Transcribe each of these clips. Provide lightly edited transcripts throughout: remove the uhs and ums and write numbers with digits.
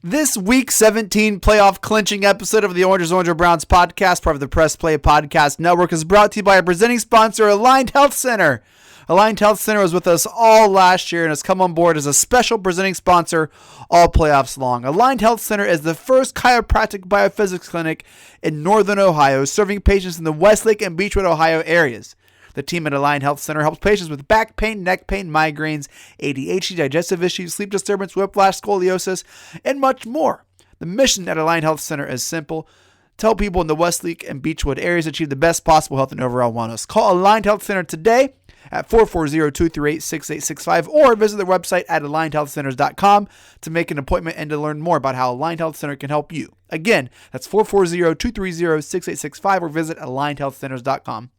This Week 17 playoff clinching episode of the Orange Orange Browns podcast, part of the Press Play Podcast Network, is brought to you by our presenting sponsor, Aligned Health Center. Aligned Health Center was with us all last year and has come on board as a special presenting sponsor all playoffs long. Aligned Health Center is the first chiropractic biophysics clinic in Northern Ohio, serving patients in the Westlake and Beechwood, Ohio areas. The team at Aligned Health Center helps patients with back pain, neck pain, migraines, ADHD, digestive issues, sleep disturbance, whiplash, scoliosis, and much more. The mission at Aligned Health Center is simple. Tell people in the Westlake and Beechwood areas to achieve the best possible health and overall wellness. Call Aligned Health Center today at 440-238-6865 or visit their website at alignedhealthcenters.com to make an appointment and to learn more about how Aligned Health Center can help you. Again, that's 440-230-6865 or visit alignedhealthcenters.com.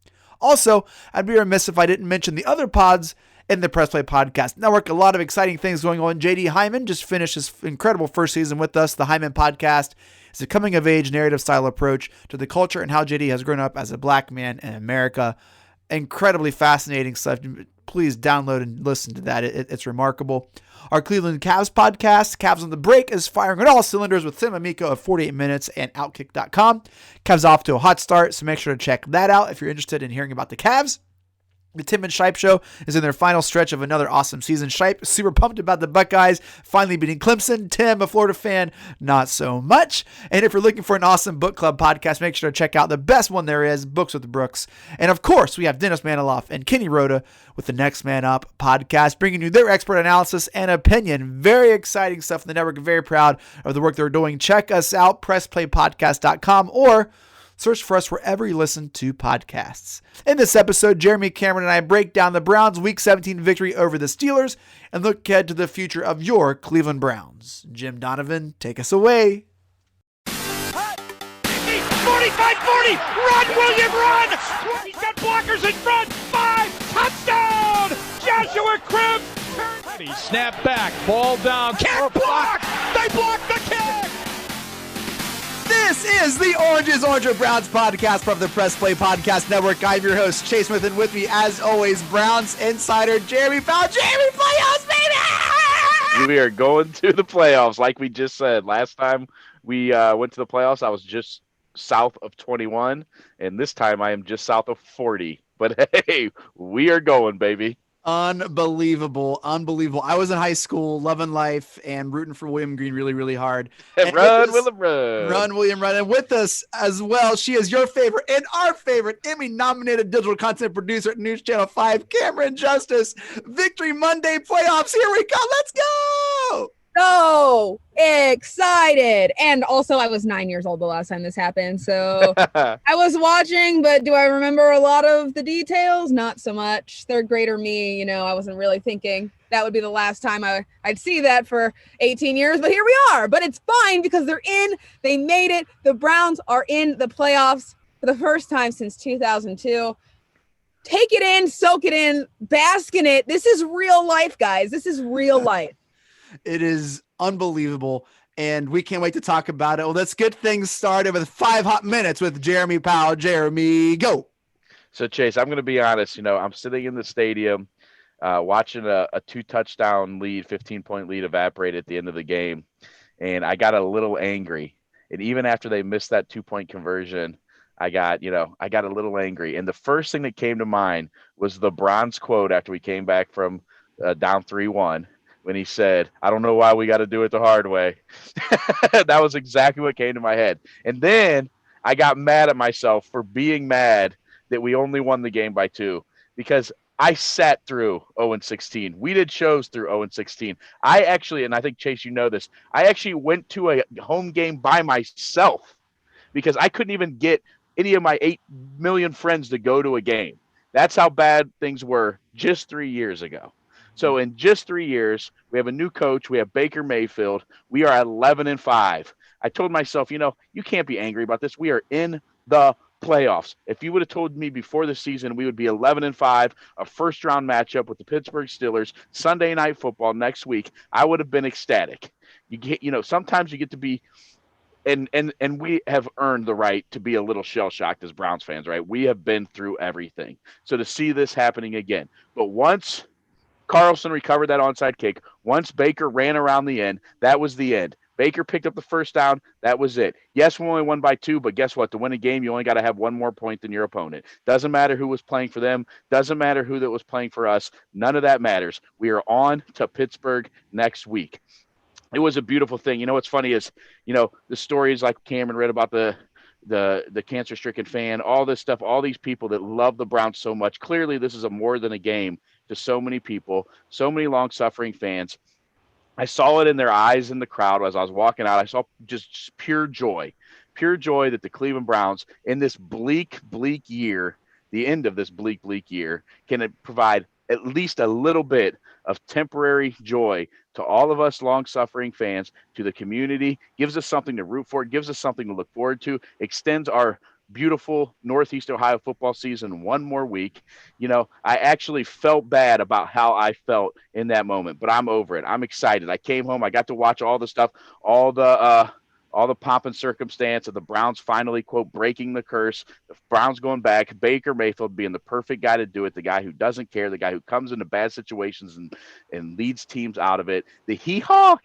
Also, I'd be remiss if I didn't mention the other pods in the Press Play Podcast Network. A lot of exciting things going on. JD Hyman just finished his incredible first season with us. The Hyman Podcast is a coming-of-age narrative style approach to the culture and how JD has grown up as a black man in America. Incredibly fascinating stuff. Please download and listen to that. It's remarkable. Our Cleveland Cavs podcast, Cavs on the Break, is firing on all cylinders with Tim Amico of 48 Minutes and Outkick.com. Cavs off to a hot start, so make sure to check that out if you're interested in hearing about the Cavs. The Tim and Shipe Show is in their final stretch of another awesome season. Shipe, super pumped about the Buckeyes finally beating Clemson. Tim, a Florida fan, not so much. And if you're looking for an awesome book club podcast, make sure to check out the best one there is, Books with Brooks. And of course, we have Dennis Maniloff and Kenny Rhoda with the Next Man Up podcast, bringing you their expert analysis and opinion. Very exciting stuff in the network. Very proud of the work they're doing. Check us out, pressplaypodcast.com, or search for us wherever you listen to podcasts. In this episode, Jeremy Cameron and I break down the Browns' Week 17 victory over the Steelers and look ahead to the future of your Cleveland Browns. Jim Donovan, take us away. 45-40, run, William, run! He's got blockers in front, 5, touchdown! Joshua Cribbs! Snap back, ball down, can't block! They blocked the kick! This is the Orange is Orange Browns podcast from the Press Play Podcast Network. I'm your host, Chase Smith, and with me, as always, Browns insider Jeremy Powell. Jeremy, playoffs, baby! We are going to the playoffs, like we just said. Last time we went to the playoffs, I was just south of 21, and this time I am just south of 40. But hey, we are going, baby. Unbelievable. I was in high school, loving life, and rooting for William Green really, really hard. Run, William, run. Run, William, run. And with us as well, she is your favorite and our favorite Emmy-nominated digital content producer at News Channel 5, Cameron Justice. Victory Monday playoffs. Here we go. Let's go. So excited. And also I was 9 years old the last time this happened. So I was watching, but do I remember a lot of the details? Not so much. Third grader me, I wasn't really thinking that would be the last time I'd see that for 18 years, but here we are. But it's fine because they're in, they made it. The Browns are in the playoffs for the first time since 2002. Take it in, soak it in, bask in it. This is real life, guys. This is real life. It is unbelievable, and we can't wait to talk about it. Well, let's get things started with 5 hot minutes with Jeremy Powell. Jeremy, go. So, Chase, I'm going to be honest. I'm sitting in the stadium watching a 2-touchdown lead, 15-point lead evaporate at the end of the game, and I got a little angry. And even after they missed that 2-point conversion, I got a little angry. And the first thing that came to mind was the Browns quote after we came back from down 3-1. When he said, I don't know why we got to do it the hard way. That was exactly what came to my head. And then I got mad at myself for being mad that we only won the game by 2 because I sat through 0-16. We did shows through 0-16. I actually, and I think, Chase, you know this, I actually went to a home game by myself because I couldn't even get any of my 8 million friends to go to a game. That's how bad things were just 3 years ago. So in just 3 years, we have a new coach. We have Baker Mayfield. We are 11-5. I told myself, you can't be angry about this. We are in the playoffs. If you would have told me before the season we would be 11-5, a first-round matchup with the Pittsburgh Steelers, Sunday Night Football next week, I would have been ecstatic. Sometimes you get to be, and we have earned the right to be a little shell-shocked as Browns fans, right? We have been through everything. So to see this happening again, but once Carlson recovered that onside kick. Once Baker ran around the end, that was the end. Baker picked up the first down. That was it. Yes, we only won by 2, but guess what? To win a game, you only got to have one more point than your opponent. Doesn't matter who was playing for them. Doesn't matter who that was playing for us. None of that matters. We are on to Pittsburgh next week. It was a beautiful thing. You know what's funny is, the stories like Cameron read about the cancer-stricken fan, all this stuff, all these people that love the Browns so much. Clearly, this is more than a game to so many people, so many long-suffering fans. I saw it in their eyes in the crowd as I was walking out. I saw just pure joy that the Cleveland Browns in this bleak year, the end of this bleak year, can provide at least a little bit of temporary joy to all of us long-suffering fans, to the community, gives us something to root for, gives us something to look forward to, extends our beautiful Northeast Ohio football season one more week. I actually felt bad about how I felt in that moment, but I'm over it. I'm excited. I came home. I got to watch all the stuff, all the pomp and circumstance of the Browns finally, quote, breaking the curse, the Browns going back, Baker Mayfield being the perfect guy to do it, the guy who doesn't care, the guy who comes into bad situations and leads teams out of it, the hee-haw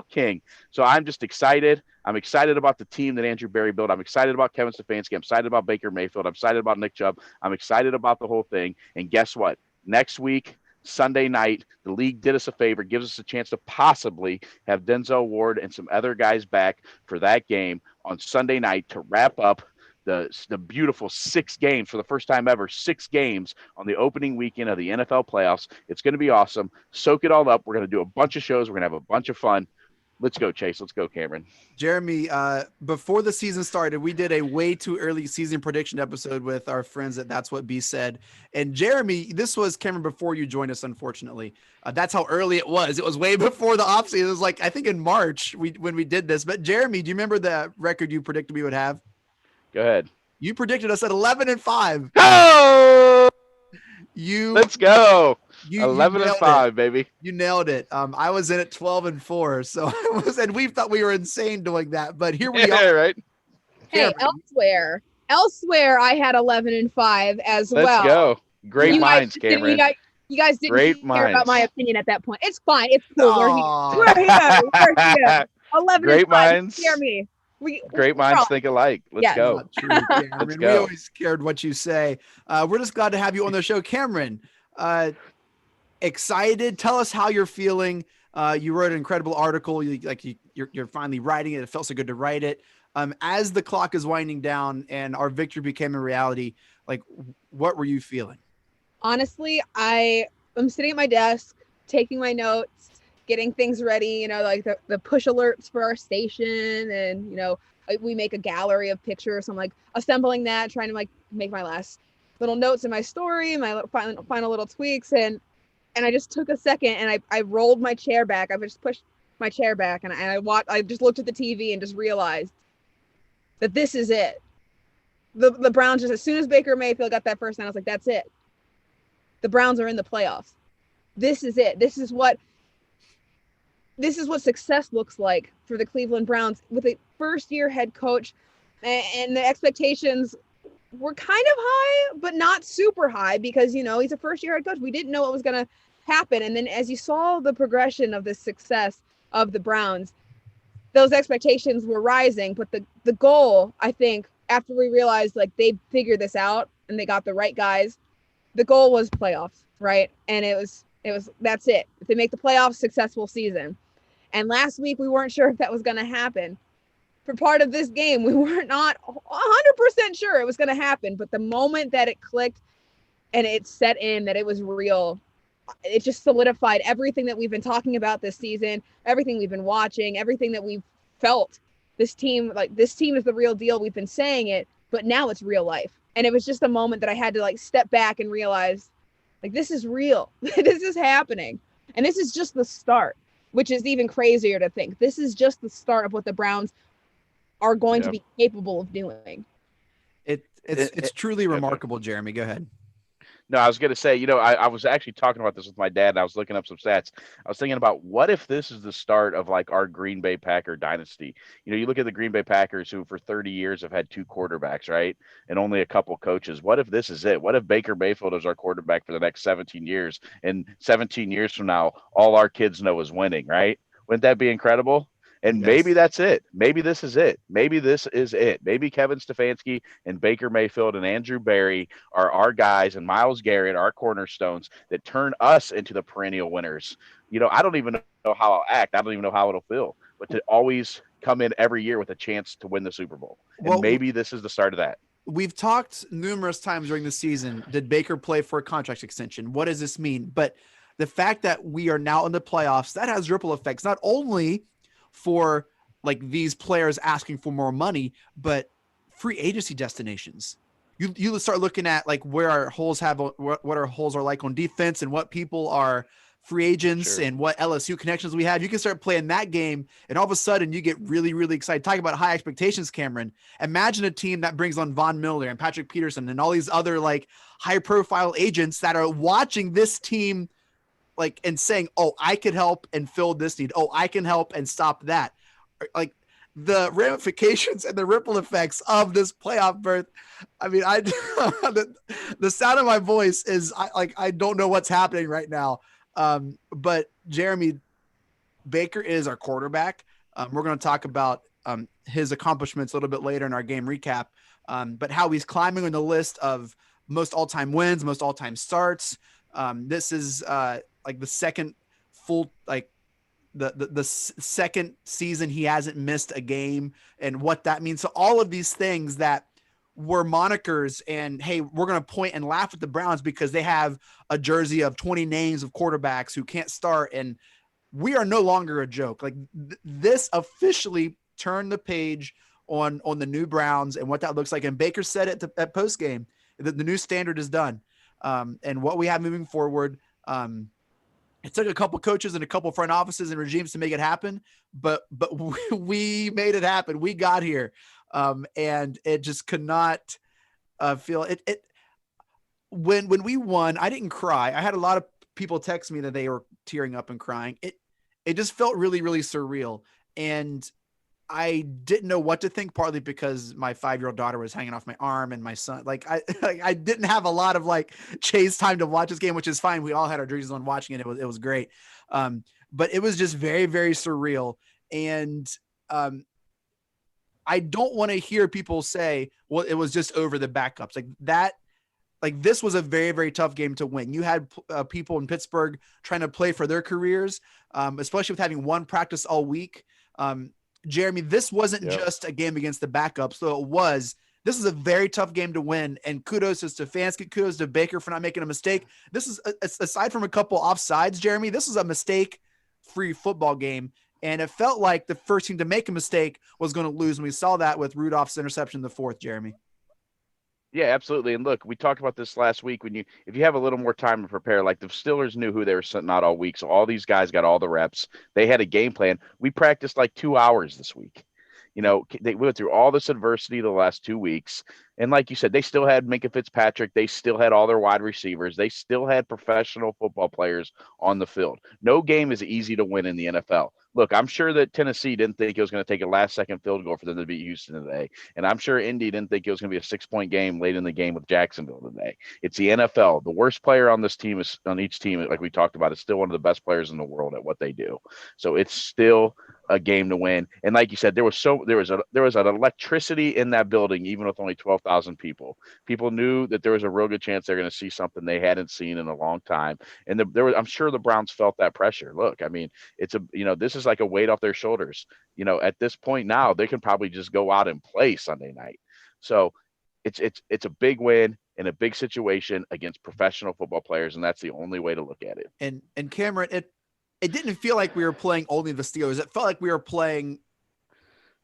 king. So I'm just excited. I'm excited about the team that Andrew Berry built. I'm excited about Kevin Stefanski. I'm excited about Baker Mayfield. I'm excited about Nick Chubb. I'm excited about the whole thing. And guess what? Next week, Sunday night, the league did us a favor, gives us a chance to possibly have Denzel Ward and some other guys back for that game on Sunday night to wrap up the beautiful 6 games for the first time ever, 6 games on the opening weekend of the NFL playoffs. It's going to be awesome. Soak it all up. We're going to do a bunch of shows. We're going to have a bunch of fun. Let's go, Chase. Let's go, Cameron. Jeremy, before the season started, we did a way too early season prediction episode with our friends at That's What B Said. And Jeremy, this was, Cameron, before you joined us, unfortunately. That's how early it was. It was way before the offseason. It was like, I think in March when we did this. But Jeremy, do you remember the record you predicted we would have? Go ahead. You predicted us at 11-5. Oh! Let's go. 11-5, baby. You nailed it. I was in at 12-4, so and we thought we were insane doing that, but here we are. Right. Hey, elsewhere, I had 11-5 as well. Let's go. Great minds, Cameron. You guys didn't care about my opinion at that point. It's fine. It's cool. We're here. 11 Great minds. Scare me. Great minds think alike. Let's go. True, Cameron. We always cared what you say. We're just glad to have you on the show, Cameron. Excited. Tell us how you're feeling. You wrote an incredible article. You're finally writing it. It felt so good to write it. As the clock is winding down and our victory became a reality, what were you feeling? Honestly, I'm sitting at my desk, taking my notes, getting things ready, the push alerts for our station. And, we make a gallery of pictures. So I'm assembling that, trying to make my last little notes in my story, my final little tweaks. And I just took a second and I rolled my chair back. I just pushed my chair back and I just looked at the TV and just realized that this is it. The Browns, just as soon as Baker Mayfield got that first down, I was like, that's it. The Browns are in the playoffs. This is it. This is what success looks like for the Cleveland Browns with a first-year head coach, and the expectations were kind of high, but not super high because, he's a first-year head coach. We didn't know what was going to happen. And then as you saw the progression of the success of the Browns, those expectations were rising. But the goal, I think, after we realized they figured this out and they got the right guys, the goal was playoffs, right? And it was that's it. If they make the playoffs, successful season. And last week, we weren't sure if that was going to happen. For part of this game, we were not 100% sure it was going to happen. But the moment that it clicked and it set in that it was real, it just solidified everything that we've been talking about this season, everything we've been watching, everything that we've felt. This team is the real deal. We've been saying it, but now it's real life. And it was just a moment that I had to step back and realize, this is real. This is happening. And this is just the start, which is even crazier to think. This is just the start of what the Browns are going to be capable of doing. It's truly remarkable, Jeremy. Go ahead. No, I was going to say, I was actually talking about this with my dad, and I was looking up some stats. I was thinking about what if this is the start of our Green Bay Packer dynasty? You look at the Green Bay Packers who for 30 years have had 2 quarterbacks, right? And only a couple coaches. What if this is it? What if Baker Mayfield is our quarterback for the next 17 years? And 17 years from now, all our kids know is winning, right? Wouldn't that be incredible? And maybe that's it. Maybe this is it. Maybe this is it. Maybe Kevin Stefanski and Baker Mayfield and Andrew Berry are our guys, and Myles Garrett, our cornerstones that turn us into the perennial winners. I don't even know how I'll act. I don't even know how it'll feel, but to always come in every year with a chance to win the Super Bowl. And maybe this is the start of that. We've talked numerous times during the season. Did Baker play for a contract extension? What does this mean? But the fact that we are now in the playoffs, that has ripple effects, not only for like these players asking for more money, but free agency destinations. You start looking at like where our holes what our holes are like on defense and what people are free agents and what LSU connections we have. You can start playing that game and all of a sudden you get really, really excited. Talking about high expectations, Cameron. Imagine a team that brings on Von Miller and Patrick Peterson and all these other like high profile agents that are watching this team like and saying, oh, I could help and fill this need. Oh, I can help and stop that. Like the ramifications and the ripple effects of this playoff berth. I mean, the sound of my voice is I don't know what's happening right now. But Jeremy, Baker is our quarterback. We're going to talk about his accomplishments a little bit later in our game recap. But how he's climbing on the list of most all-time wins, most all-time starts. This is like the second full, like the second season he hasn't missed a game and what that means. So all of these things that were monikers and, hey, we're going to point and laugh at the Browns because they have a jersey of 20 names of quarterbacks who can't start. And we are no longer a joke. Like this officially turned the page on the new Browns and what that looks like. And Baker said it at post game that the new standard is done. And what we have moving forward, it took a couple coaches and a couple front offices and regimes to make it happen, but we made it happen. We got here. And it just could not feel it. When we won, I didn't cry. I had a lot of people text me that they were tearing up and crying. It just felt really, really surreal. And I didn't know what to think, partly because my 5-year-old daughter was hanging off my arm and my son, I didn't have a lot of like chase time to watch this game, which is fine. We all had our jerseys on watching it. It was great. But it was just very, very surreal. And, I don't want to hear people say, well, it was just over the backups like that. Like this was a very, very tough game to win. You had people in Pittsburgh trying to play for their careers, especially with having one practice all week. Jeremy, this wasn't just a game against the backups, though this is a very tough game to win. And kudos to Stefanski, kudos to Baker for not making a mistake. This is aside from a couple offsides, Jeremy, this is a mistake-free football game. And it felt like the first team to make a mistake was going to lose. And we saw that with Rudolph's interception in the fourth, Jeremy. Yeah, absolutely. And look, we talked about this last week if you have a little more time to prepare, like the Steelers knew who they were sending out all week. So all these guys got all the reps. They had a game plan. We practiced like 2 hours this week. They went through all this adversity the last 2 weeks. And like you said, they still had Minkah Fitzpatrick. They still had all their wide receivers. They still had professional football players on the field. No game is easy to win in the NFL. Look, I'm sure that Tennessee didn't think it was going to take a last-second field goal for them to beat Houston today. And I'm sure Indy didn't think it was going to be a 6-point game late in the game with Jacksonville today. It's the NFL. The worst player on each team, like we talked about, is still one of the best players in the world at what they do. So it's still a game to win. And like you said, there was an electricity in that building, even with only 12,000 people. People knew that there was a real good chance they're going to see something they hadn't seen in a long time. And I'm sure the Browns felt that pressure. Look, I mean, this is like a weight off their shoulders. At this point now, they can probably just go out and play Sunday night. So it's a big win in a big situation against professional football players, and that's the only way to look at it. And Cameron, it didn't feel like we were playing only the Steelers. It felt like we were playing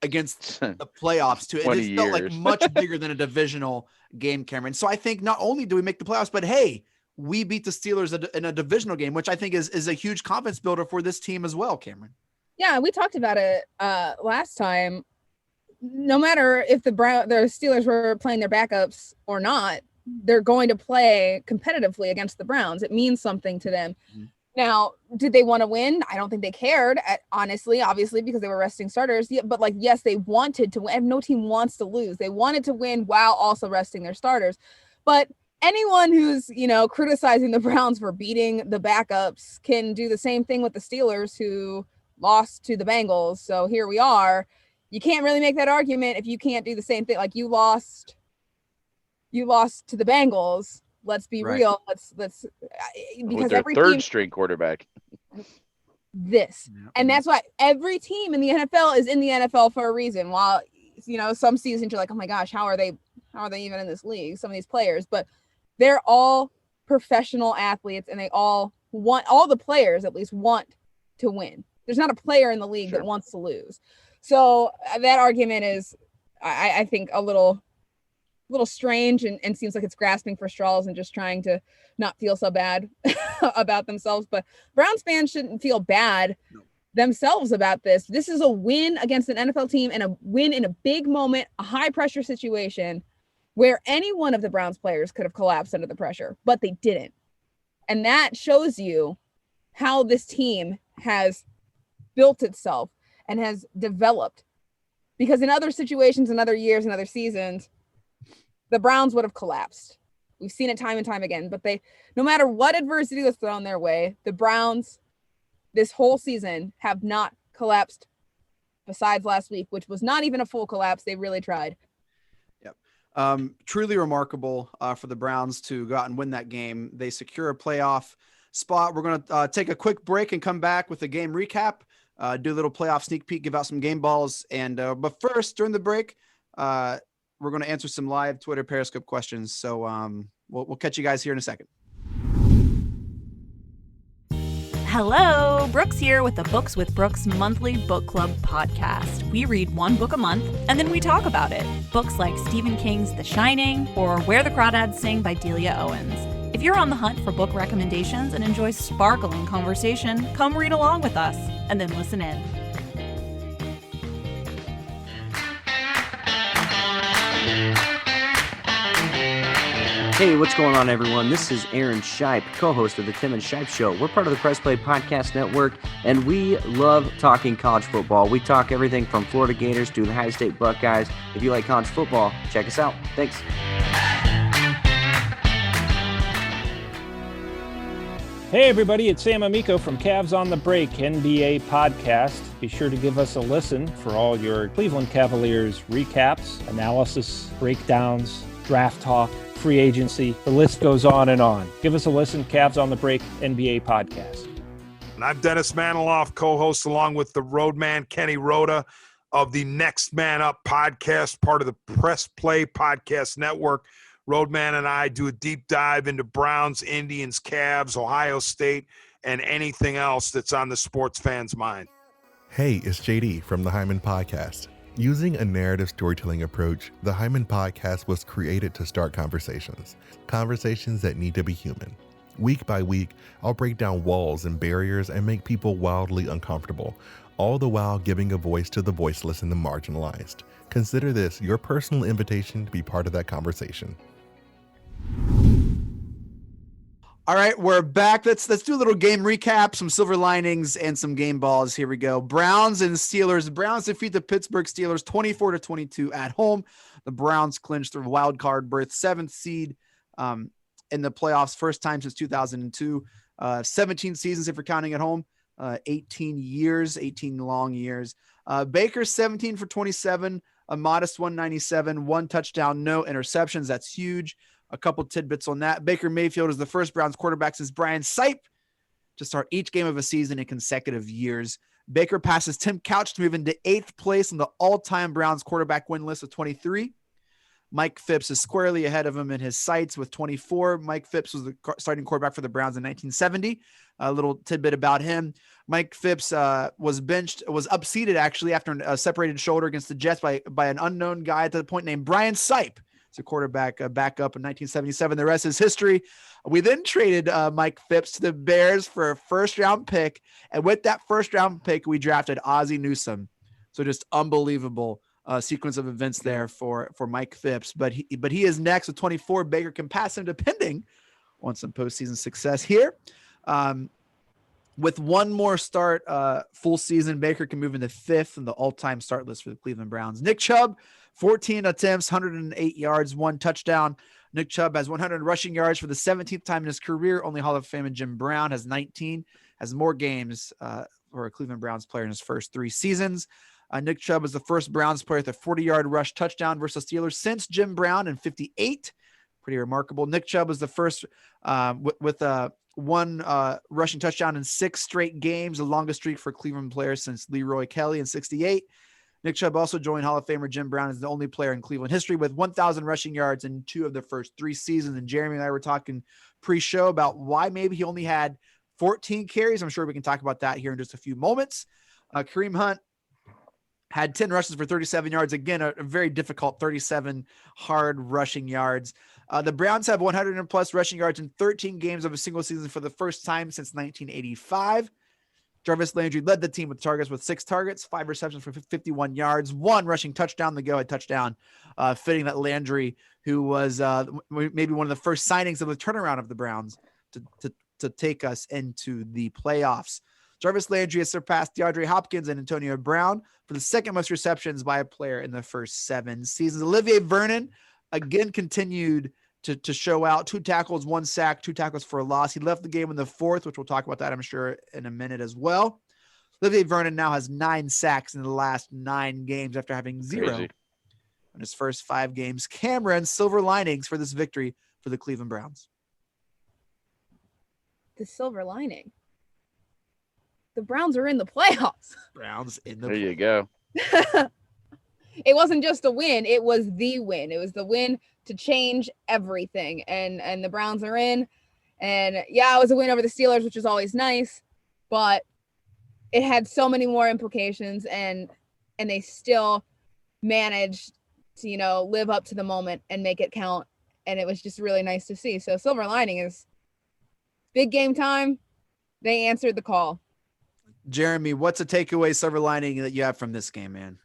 against the playoffs too. It felt like much bigger than a divisional game, Cameron. So I think not only do we make the playoffs, but hey, we beat the Steelers in a divisional game, which I think is a huge confidence builder for this team as well, Cameron. Yeah, we talked about it last time. No matter if the Steelers were playing their backups or not, they're going to play competitively against the Browns. It means something to them. Mm-hmm. Now, did they want to win? I don't think they cared, honestly, obviously, because they were resting starters. Yeah, but yes, they wanted to win. No team wants to lose. They wanted to win while also resting their starters. But anyone who's, criticizing the Browns for beating the backups can do the same thing with the Steelers, who lost to the Bengals. So here we are. You can't really make that argument if you can't do the same thing. Like you lost to the Bengals. Let's be real. Let's because their every third team string quarterback. And that's why every team in the NFL is in the NFL for a reason. While some seasons you're like, oh my gosh, how are they even in this league? Some of these players, but they're all professional athletes, and all the players at least want to win. There's not a player in the league that wants to lose. So that argument is, I think, a little strange and seems like it's grasping for straws and just trying to not feel so bad about themselves. But Browns fans shouldn't feel bad themselves about this. This is a win against an NFL team and a win in a big moment, a high pressure situation where any one of the Browns players could have collapsed under the pressure, but they didn't. And that shows you how this team has built itself and has developed. Because in other situations, in other years, in other seasons, the Browns would have collapsed. We've seen it time and time again, but no matter what adversity was thrown their way, the Browns this whole season have not collapsed besides last week, which was not even a full collapse. They really tried. Yep. Truly remarkable for the Browns to go out and win that game. They secure a playoff spot. We're going to take a quick break and come back with a game recap, do a little playoff sneak peek, give out some game balls. But first, during the break, we're going to answer some live Twitter Periscope questions. So we'll catch you guys here in a second. Hello, Brooks here with the Books with Brooks monthly book club podcast. We read one book a month and then we talk about it. Books like Stephen King's The Shining or Where the Crawdads Sing by Delia Owens. If you're on the hunt for book recommendations and enjoy sparkling conversation, come read along with us and then listen in. Hey, what's going on, everyone? This is Aaron Shipe, co-host of the Tim and Shipe Show. We're part of the Press Play Podcast Network, and we love talking college football. We talk everything from Florida Gators to the Ohio State Buckeyes. If you like college football, check us out. Thanks. Hey, everybody, it's Sam Amico from Cavs on the Break, NBA podcast. Be sure to give us a listen for all your Cleveland Cavaliers recaps, analysis, breakdowns, draft talk, free agency. The list goes on and on. Give us a listen, Cavs on the Break, NBA podcast. And I'm Dennis Maniloff, co-host along with the Roadman Kenny Rhoda of the Next Man Up podcast, part of the Press Play Podcast Network. Roadman and I do a deep dive into Browns, Indians, Cavs, Ohio State, and anything else that's on the sports fans' mind. Hey, it's JD from the Hyman Podcast. Using a narrative storytelling approach, the Hyman Podcast was created to start conversations that need to be human. Week by week, I'll break down walls and barriers and make people wildly uncomfortable, all the while giving a voice to the voiceless and the marginalized. Consider this your personal invitation to be part of that conversation. All right, we're back. Let's do a little game recap, some silver linings, and some game balls. Here we go. Browns and Steelers. Browns defeat the Pittsburgh Steelers 24-22 at home. The Browns clinched their wild card berth, 7th seed in the playoffs, first time since 2002. 17 seasons if you're counting at home. 18 long years. Baker 17 for 27, a modest 197, 1 touchdown, no interceptions. That's huge. A couple tidbits on that. Baker Mayfield is the first Browns quarterback since Brian Sipe to start each game of a season in consecutive years. Baker passes Tim Couch to move into 8th place on the all-time Browns quarterback win list with 23. Mike Phipps is squarely ahead of him in his sights with 24. Mike Phipps was the starting quarterback for the Browns in 1970. A little tidbit about him. Mike Phipps was upseated actually after a separated shoulder against the Jets by an unknown guy at that point named Brian Sipe. It's a quarterback backup in 1977. The rest is history. We then traded Mike Phipps to the Bears for a first-round pick, and with that first-round pick, we drafted Ozzie Newsome. So just unbelievable sequence of events there for Mike Phipps. But he is next with 24. Baker can pass him depending on some postseason success here. With one more start, full season, Baker can move into 5th in the all-time start list for the Cleveland Browns. Nick Chubb, 14 attempts, 108 yards, 1 touchdown. Nick Chubb has 100 rushing yards for the 17th time in his career. Only Hall of Fame and Jim Brown has 19, has more games for a Cleveland Browns player in his first 3 seasons. Nick Chubb is the first Browns player with a 40-yard rush touchdown versus Steelers since Jim Brown in 58. Pretty remarkable. Nick Chubb is the first with one rushing touchdown in 6 straight games, the longest streak for Cleveland players since Leroy Kelly in 68. Nick Chubb also joined Hall of Famer Jim Brown as the only player in Cleveland history with 1,000 rushing yards in 2 of the first 3 seasons. And Jeremy and I were talking pre-show about why maybe he only had 14 carries. I'm sure we can talk about that here in just a few moments. Kareem Hunt had 10 rushes for 37 yards. Again, a very difficult 37 hard rushing yards. The Browns have 100 and plus rushing yards in 13 games of a single season for the first time since 1985. Jarvis Landry led the team with targets with 6 targets, 5 receptions for 51 yards, 1 rushing touchdown, the go-ahead touchdown, fitting that Landry, who was maybe one of the first signings of the turnaround of the Browns to take us into the playoffs. Jarvis Landry has surpassed DeAndre Hopkins and Antonio Brown for the second most receptions by a player in the first 7 seasons. Olivier Vernon again continued to show out. 2 tackles, 1 sack, 2 tackles for a loss. He left the game in the 4th, which we'll talk about that, I'm sure, in a minute as well. Olivier Vernon now has 9 sacks in the last 9 games after having 0 in his first 5 games. Cameron, silver linings for this victory for the Cleveland Browns. The silver lining. The Browns are in the playoffs. Browns in the There you go. It wasn't just a win. It was the win. It was the win to change everything. And the Browns are in. And yeah, it was a win over the Steelers, which is always nice, but it had so many more implications, and they still managed to, live up to the moment and make it count. And it was just really nice to see. So silver lining is big game time. They answered the call. Jeremy, what's a takeaway silver lining that you have from this game, man?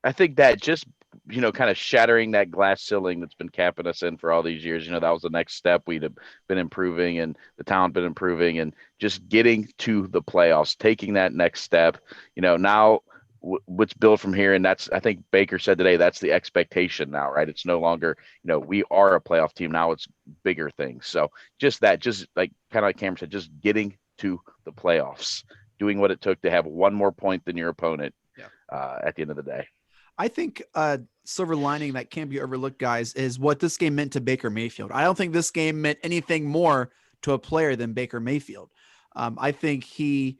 I think that just, kind of shattering that glass ceiling that's been capping us in for all these years, that was the next step. We'd have been improving and the talent been improving, and just getting to the playoffs, taking that next step, now what's built from here. And that's, I think Baker said today, that's the expectation now, right? It's no longer, we are a playoff team. Now it's bigger things. So just like kind of like Cameron said, just getting to the playoffs, doing what it took to have one more point than your opponent at the end of the day. I think silver lining that can't be overlooked, guys, is what this game meant to Baker Mayfield. I don't think this game meant anything more to a player than Baker Mayfield. I think he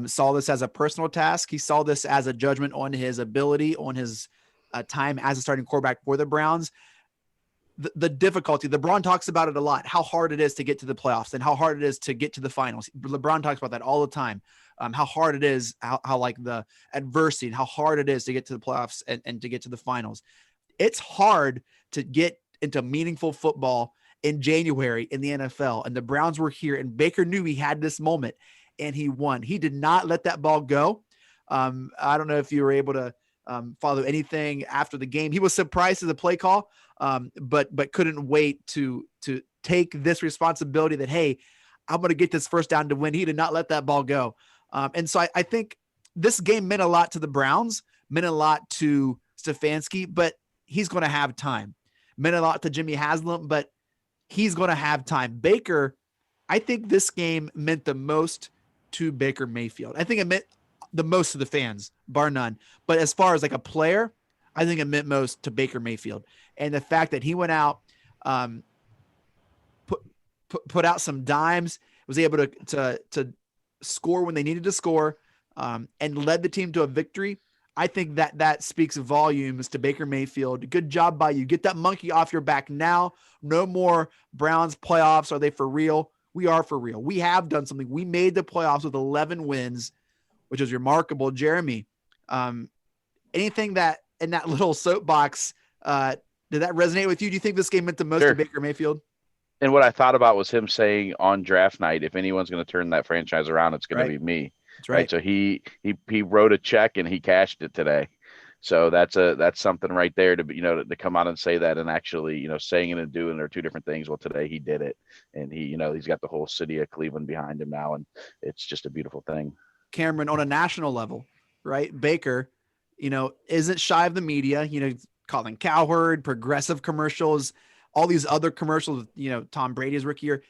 saw this as a personal task. He saw this as a judgment on his ability, on his time as a starting quarterback for the Browns. The difficulty, LeBron talks about it a lot, how hard it is to get to the playoffs and how hard it is to get to the finals. LeBron talks about that all the time. How hard it is, how like the adversity and how hard it is to get to the playoffs and to get to the finals. It's hard to get into meaningful football in January in the NFL. And the Browns were here, and Baker knew he had this moment, and he won. He did not let that ball go. I don't know if you were able to follow anything after the game. He was surprised at the play call, but couldn't wait to take this responsibility that, hey, I'm going to get this first down to win. He did not let that ball go. And so I think this game meant a lot to the Browns, meant a lot to Stefanski, but he's going to have time. Meant a lot to Jimmy Haslam, but he's going to have time. Baker, I think this game meant the most to Baker Mayfield. I think it meant the most to the fans, bar none. But as far as like a player, I think it meant most to Baker Mayfield. And the fact that he went out, put out some dimes, was able to score when they needed to score, and led the team to a victory. I think that speaks volumes to Baker Mayfield. Good job by you. Get that monkey off your back now. No more Browns playoffs. Are they for real? We are for real. We have done something. We made the playoffs with 11 wins, which is remarkable. Jeremy, anything that in that little soapbox, did that resonate with you? Do you think this game meant the most to Baker Mayfield? And what I thought about was him saying on draft night, if anyone's going to turn that franchise around, it's going to be me. That's right. So he wrote a check and he cashed it today. So that's something right there to come out and say that, and actually, saying it and doing it are two different things. Well, today he did it, and he's got the whole city of Cleveland behind him now, and it's just a beautiful thing. Cameron, on a national level, right? Baker, isn't shy of the media, Colin Cowherd, progressive commercials, all these other commercials, Tom Brady's rookie year.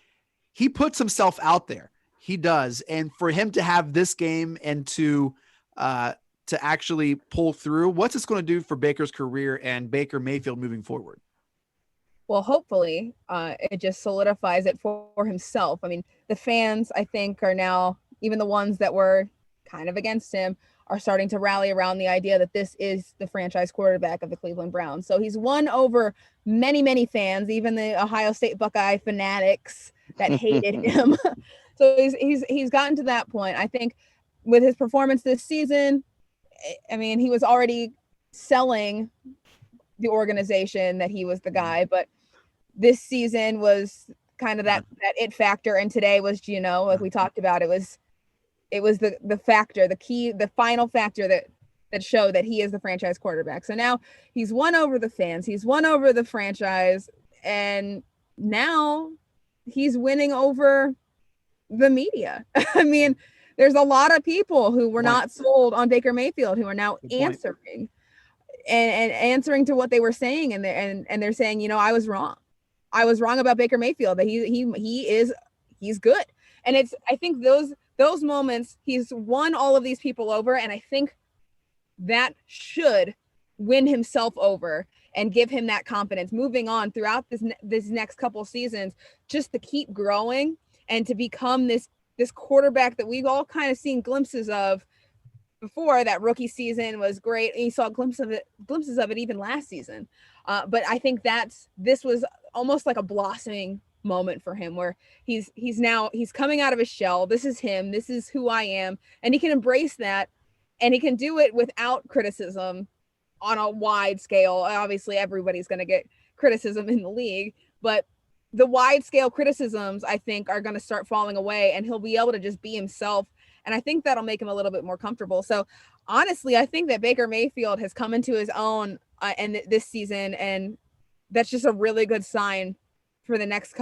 He puts himself out there. He does. And for him to have this game and to actually pull through, what's this going to do for Baker's career and Baker Mayfield moving forward? Well, hopefully it just solidifies it for himself. I mean, the fans, I think, are now, even the ones that were kind of against him, are starting to rally around the idea that this is the franchise quarterback of the Cleveland Browns. So he's won over many, many fans, even the Ohio State Buckeye fanatics that hated him. So he's gotten to that point. I think with his performance this season, I mean, he was already selling the organization that he was the guy, but this season was kind of that it factor. And today was, like we talked about, it was the factor, the key, the final factor that showed that he is the franchise quarterback. So now he's won over the fans, he's won over the franchise, and now he's winning over the media. I mean, there's a lot of people who were not sold on Baker Mayfield who are now answering and answering to what they were saying. And they're saying, I was wrong. I was wrong about Baker Mayfield, that he's good. And I think those moments, he's won all of these people over. And I think that should win himself over and give him that confidence moving on throughout this next couple seasons, just to keep growing and to become this quarterback that we've all kind of seen glimpses of before. That rookie season was great. And you saw glimpses of it even last season. But I think this was almost like a blossoming moment for him, where he's coming out of his shell. This is him. This is who I am. And he can embrace that, and he can do it without criticism on a wide scale. Obviously, everybody's going to get criticism in the league, but the wide scale criticisms, I think, are going to start falling away, and he'll be able to just be himself. And I think that'll make him a little bit more comfortable. So honestly, I think that Baker Mayfield has come into his own this season, and that's just a really good sign for the next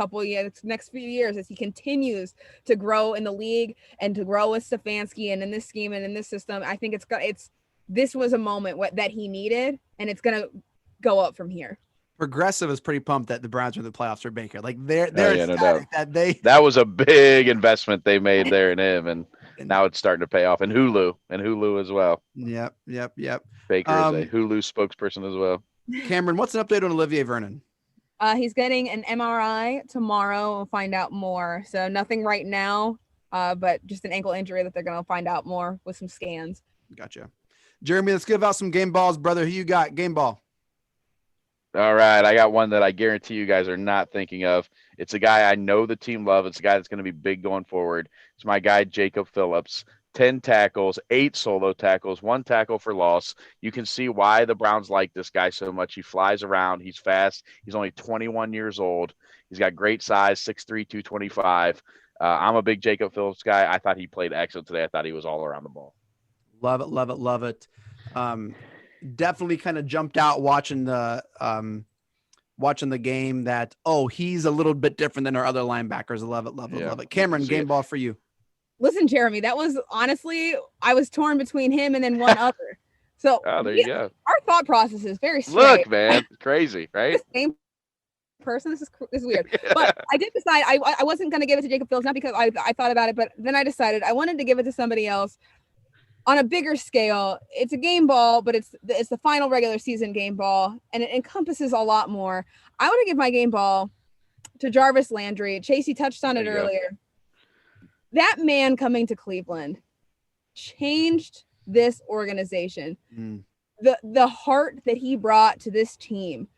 few years, as he continues to grow in the league and to grow with Stefanski and in this scheme and in this system. I think this was a moment that he needed, and it's going to go up from here. Progressive is pretty pumped that the Browns are in the playoffs for Baker. Like they're ecstatic that was a big investment they made there in him, and now it's starting to pay off. And Hulu as well. Yep. Baker is a Hulu spokesperson as well. Cameron, what's an update on Olivier Vernon? He's getting an MRI tomorrow. We'll find out more. So nothing right now, but just an ankle injury that they're going to find out more with some scans. Gotcha. Jeremy, let's give out some game balls, brother. Who you got? Game ball. All right, I got one that I guarantee you guys are not thinking of. It's a guy I know the team love. It's a guy that's going to be big going forward. It's my guy, Jacob Phillips. 10 tackles, 8 solo tackles, 1 tackle for loss. You can see why the Browns like this guy so much. He flies around. He's fast. He's only 21 years old. He's got great size, 6'3", 225. I'm a big Jacob Phillips guy. I thought he played excellent today. I thought he was all around the ball. Love it. Definitely kind of jumped out watching the game that, he's a little bit different than our other linebackers. Love it. Cameron, game ball for you. Listen, Jeremy, that was honestly, I was torn between him and then one other. So there you go. Our thought process is very straight. Look, man, crazy, right? The same person. This is weird. But I did decide I wasn't going to give it to Jacob Phillips, not because I thought about it, but then I decided I wanted to give it to somebody else on a bigger scale. It's a game ball, but it's the final regular season game ball, and it encompasses a lot more. I want to give my game ball to Jarvis Landry. Chasey touched on it earlier. That man coming to Cleveland changed this organization. The heart that he brought to this team,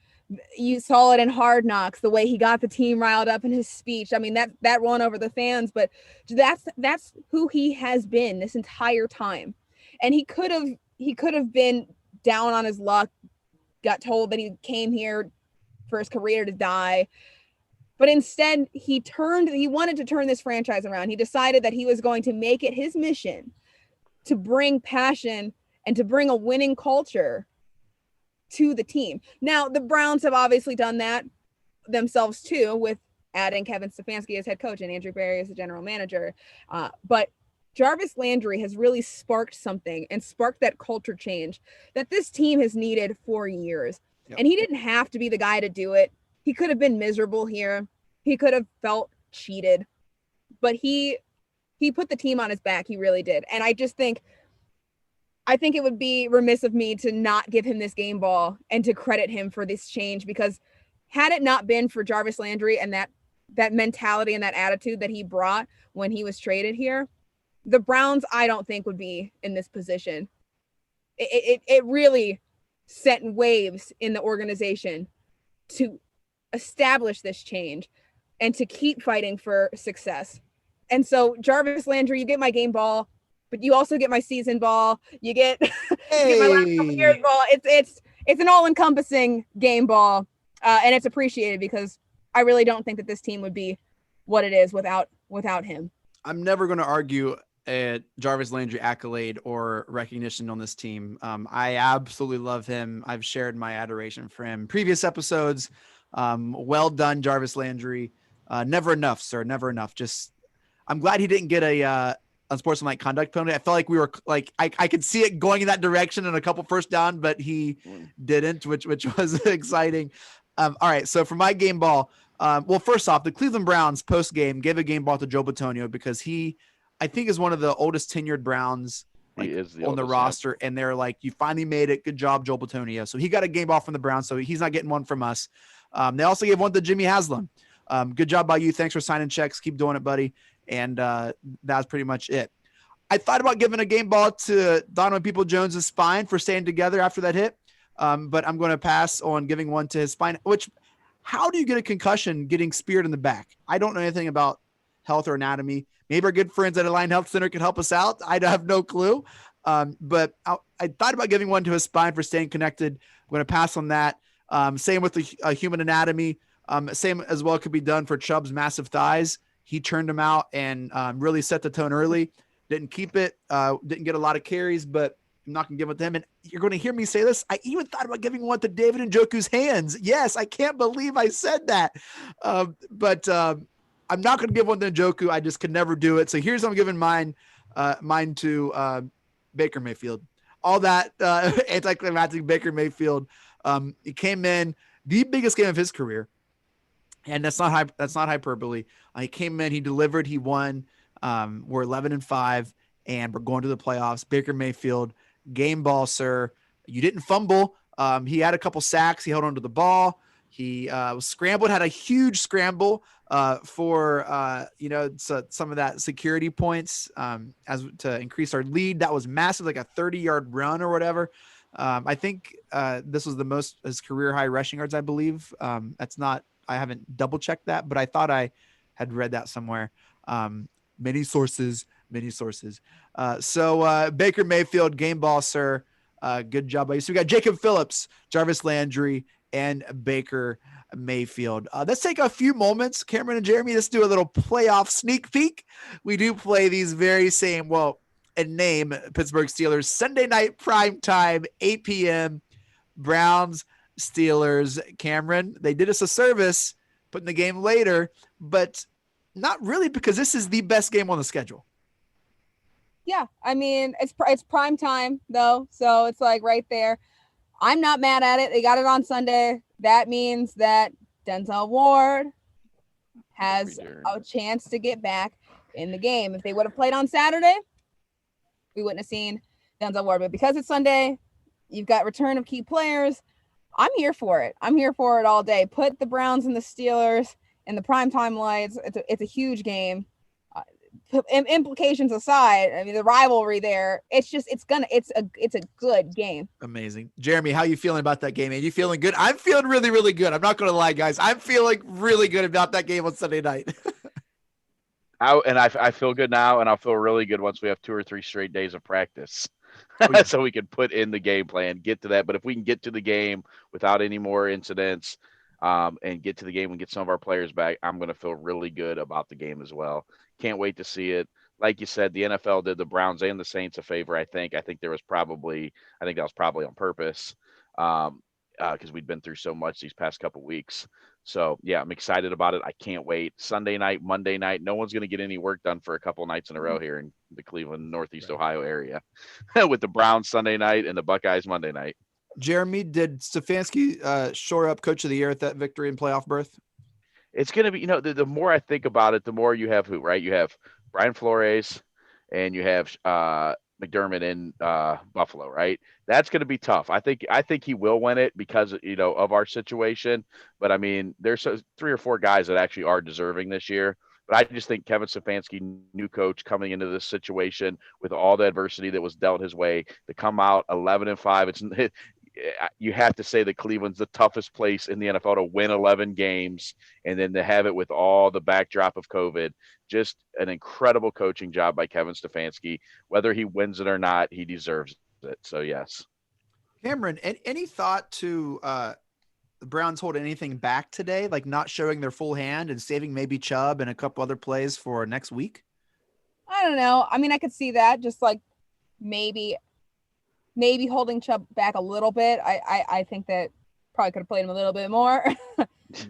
you saw it in Hard Knocks, the way he got the team riled up in his speech. I mean, that won over the fans, but that's who he has been this entire time. And he could have been down on his luck, got told that he came here for his career to die. But instead, he wanted to turn this franchise around. He decided that he was going to make it his mission to bring passion and to bring a winning culture to the team. Now, the Browns have obviously done that themselves too, with adding Kevin Stefanski as head coach and Andrew Berry as the general manager. But Jarvis Landry has really sparked something and sparked that culture change that this team has needed for years. Yep. And he didn't have to be the guy to do it. He could have been miserable here. He could have felt cheated, but he put the team on his back. He really did. And I think it would be remiss of me to not give him this game ball and to credit him for this change, because had it not been for Jarvis Landry and that mentality and that attitude that he brought when he was traded here, the Browns, I don't think, would be in this position. It really sent waves in the organization to establish this change and to keep fighting for success. And so Jarvis Landry, you get my game ball, but you also get my season ball. You get, you get my last couple years ball. It's an all-encompassing game ball, and it's appreciated because I really don't think that this team would be what it is without him. I'm never going to argue a Jarvis Landry accolade or recognition on this team. I absolutely love him. I've shared my adoration for him. Previous episodes, well done, Jarvis Landry. Never enough, sir. Never enough. Just, I'm glad he didn't get a unsportsmanlike conduct penalty. I felt like we were like, I could see it going in that direction and a couple first down, but he didn't, which was exciting. All right. So for my game ball, well, first off, the Cleveland Browns post game gave a game ball to Joe Bitonio because he, I think, is one of the oldest tenured Browns on the roster. And they're like, you finally made it. Good job, Joe Bitonio. So he got a game ball from the Browns. So he's not getting one from us. They also gave one to Jimmy Haslam. Good job by you. Thanks for signing checks. Keep doing it, buddy. And that's pretty much it. I thought about giving a game ball to Donovan Peoples-Jones' spine for staying together after that hit. But I'm going to pass on giving one to his spine, which, how do you get a concussion getting speared in the back? I don't know anything about health or anatomy. Maybe our good friends at Align Health Center can help us out. I have no clue. But I thought about giving one to his spine for staying connected. I'm going to pass on that. Same with the human anatomy. Same as well could be done for Chubb's massive thighs. He turned them out and really set the tone early. Didn't keep it. Didn't get a lot of carries, but I'm not going to give it to him. And you're going to hear me say this. I even thought about giving one to David Njoku's hands. Yes, I can't believe I said that. But I'm not going to give one to Njoku. I just could never do it. So here's what I'm giving mine to Baker Mayfield. All that anticlimactic Baker Mayfield. He came in the biggest game of his career. And that's not hyperbole. He came in, he delivered, he won. We're 11-5, and we're going to the playoffs. Baker Mayfield, game ball, sir. You didn't fumble. He had a couple sacks. He held onto the ball. He was scrambled, had a huge scramble for some of that security points as to increase our lead. That was massive, like a 30-yard run or whatever. I think this was the most his career high rushing yards, I believe. I haven't double checked that, but I thought I had read that somewhere. Many sources. So Baker Mayfield, game ball, sir. Good job by you. So we got Jacob Phillips, Jarvis Landry, and Baker Mayfield. Let's take a few moments, Cameron and Jeremy. Let's do a little playoff sneak peek. We do play these very same, in name, Pittsburgh Steelers, Sunday night prime time, 8 p.m. Browns, Steelers. Cameron, they did us a service putting the game later, but not really, because this is the best game on the schedule. Yeah, I mean, it's prime time though, so it's like right there. I'm not mad at it. They got it on Sunday. That means that Denzel Ward has a chance to get back in the game. If they would have played on Saturday, we wouldn't have seen Denzel Ward. But because it's Sunday, you've got return of key players. I'm here for it. I'm here for it all day. Put the Browns and the Steelers in the primetime lights. It's a huge game. Implications aside, I mean, the rivalry there, it's a good game. Amazing. Jeremy, how you feeling about that game, man? You feeling good? I'm feeling really, really good. I'm not going to lie, guys. I'm feeling really good about that game on Sunday night. I feel good now, and I'll feel really good once we have 2 or 3 straight days of practice. So we can put in the game plan, get to that. But if we can get to the game without any more incidents and get to the game and get some of our players back, I'm going to feel really good about the game as well. Can't wait to see it. Like you said, the NFL did the Browns and the Saints a favor, I think. I think that was probably on purpose because we'd been through so much these past couple weeks. So, yeah, I'm excited about it. I can't wait. Sunday night, Monday night, no one's going to get any work done for a couple nights in a row here in the Cleveland, Northeast Ohio area with the Browns Sunday night and the Buckeyes Monday night. Jeremy, did Stefanski shore up Coach of the Year at that victory and playoff berth? It's going to be, the more I think about it, the more you have right? You have Brian Flores, and you have McDermott in Buffalo, right? That's going to be tough. I think he will win it because, of our situation. But I mean, there's 3 or 4 guys that actually are deserving this year. But I just think Kevin Stefanski, new coach, coming into this situation with all the adversity that was dealt his way, to come out 11-5. You have to say that Cleveland's the toughest place in the NFL to win 11 games, and then to have it with all the backdrop of COVID. Just an incredible coaching job by Kevin Stefanski. Whether he wins it or not, he deserves it. So, yes. Cameron, any thought to the Browns hold anything back today, like not showing their full hand and saving maybe Chubb and a couple other plays for next week? I don't know. I mean, I could see that, just like maybe holding Chubb back a little bit. I think that probably could have played him a little bit more.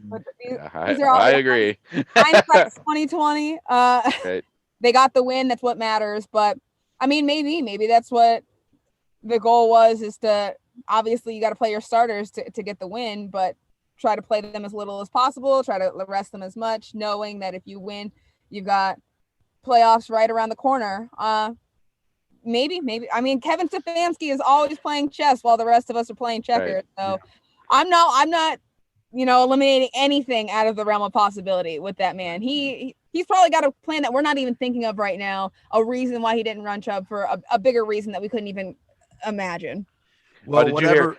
But I agree. Hindsight's 2020. Right. They got the win. That's what matters. But I mean, maybe that's what the goal was, is to, obviously you got to play your starters to get the win, but try to play them as little as possible. Try to rest them as much, knowing that if you win, you've got playoffs right around the corner. Maybe. I mean, Kevin Stefanski is always playing chess while the rest of us are playing checkers. Right. So I'm not, eliminating anything out of the realm of possibility with that man. He's probably got a plan that we're not even thinking of right now. A reason why he didn't run Chubb for a bigger reason that we couldn't even imagine. Well, did you hear,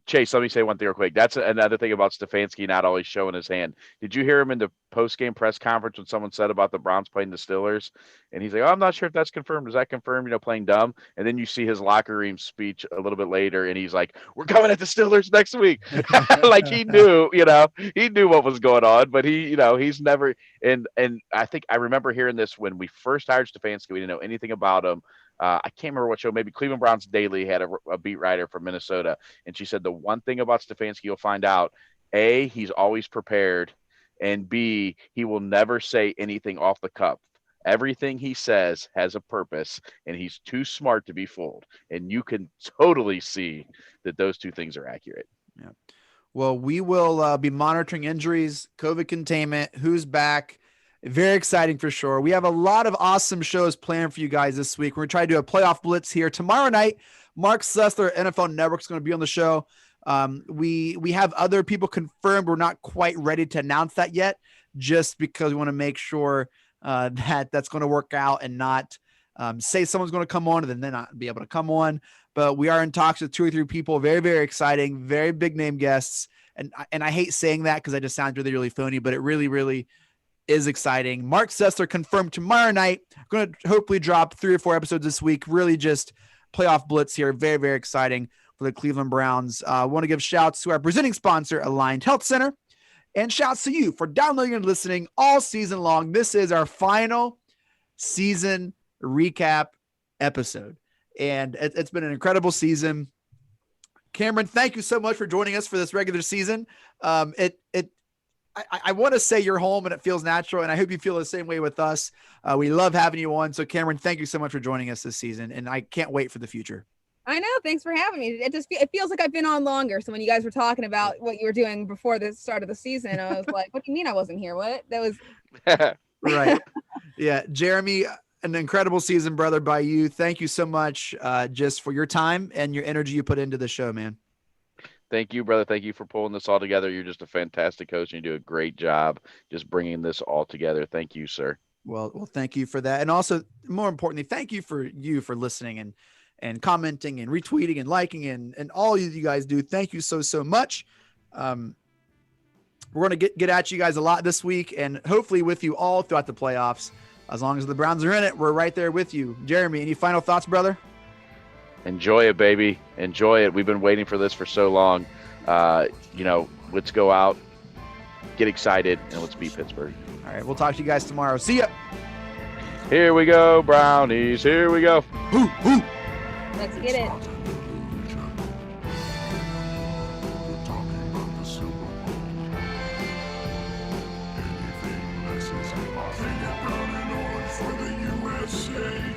Chase, let me say one thing real quick. That's another thing about Stefanski not always showing his hand. Did you hear him in the post-game press conference when someone said about the Browns playing the Steelers? And he's like, I'm not sure if that's confirmed. Is that confirmed, playing dumb? And then you see his locker room speech a little bit later, and he's like, we're coming at the Steelers next week. Like he knew, he knew what was going on, but he's never – and I think I remember hearing this when we first hired Stefanski. We didn't know anything about him. I can't remember what show, maybe Cleveland Browns Daily had a beat writer from Minnesota. And she said, the one thing about Stefanski you'll find out, A, he's always prepared, and B, he will never say anything off the cuff. Everything he says has a purpose, and he's too smart to be fooled. And you can totally see that those two things are accurate. Yeah. Well, we will be monitoring injuries, COVID containment, who's back. Very exciting for sure. We have a lot of awesome shows planned for you guys this week. We're going to try to do a playoff blitz here tomorrow night. Mark Sessler, NFL Network, is going to be on the show. We have other people confirmed. We're not quite ready to announce that yet, just because we want to make sure that's going to work out and not say someone's going to come on and then not be able to come on. But we are in talks with 2 or 3 people. Very, very exciting, very big name guests. And I hate saying that because I just sound really, really phony, but it really, really is exciting. Mark Sessler confirmed tomorrow night. I'm going to hopefully drop 3 or 4 episodes this week. Really just playoff blitz here. Very, very exciting for the Cleveland Browns. I want to give shouts to our presenting sponsor, Aligned Health Center, and shouts to you for downloading and listening all season long. This is our final season recap episode, and it's been an incredible season. Cameron, thank you so much for joining us for this regular season. I want to say you're home and it feels natural, and I hope you feel the same way with us. We love having you on. So Cameron, thank you so much for joining us this season, and I can't wait for the future. I know. Thanks for having me. It feels like I've been on longer. So when you guys were talking about what you were doing before the start of the season, I was like, what do you mean I wasn't here? What? That was right. Yeah. Jeremy, an incredible season, brother, by you. Thank you so much just for your time and your energy you put into the show, man. Thank you, brother. Thank you for pulling this all together. You're just a fantastic host, and you do a great job just bringing this all together. Thank you, sir. Well, thank you for that. And also, more importantly, thank you for listening and commenting and retweeting and liking and all you guys do. Thank you so much. We're going to get at you guys a lot this week, and hopefully with you all throughout the playoffs. As long as the Browns are in it, we're right there with you. Jeremy, any final thoughts, brother? Enjoy it, baby. Enjoy it. We've been waiting for this for so long. Let's go out, get excited, and let's beat Pittsburgh. All right, we'll talk to you guys tomorrow. See ya. Here we go, Brownies. Here we go. Let's get it. For the USA.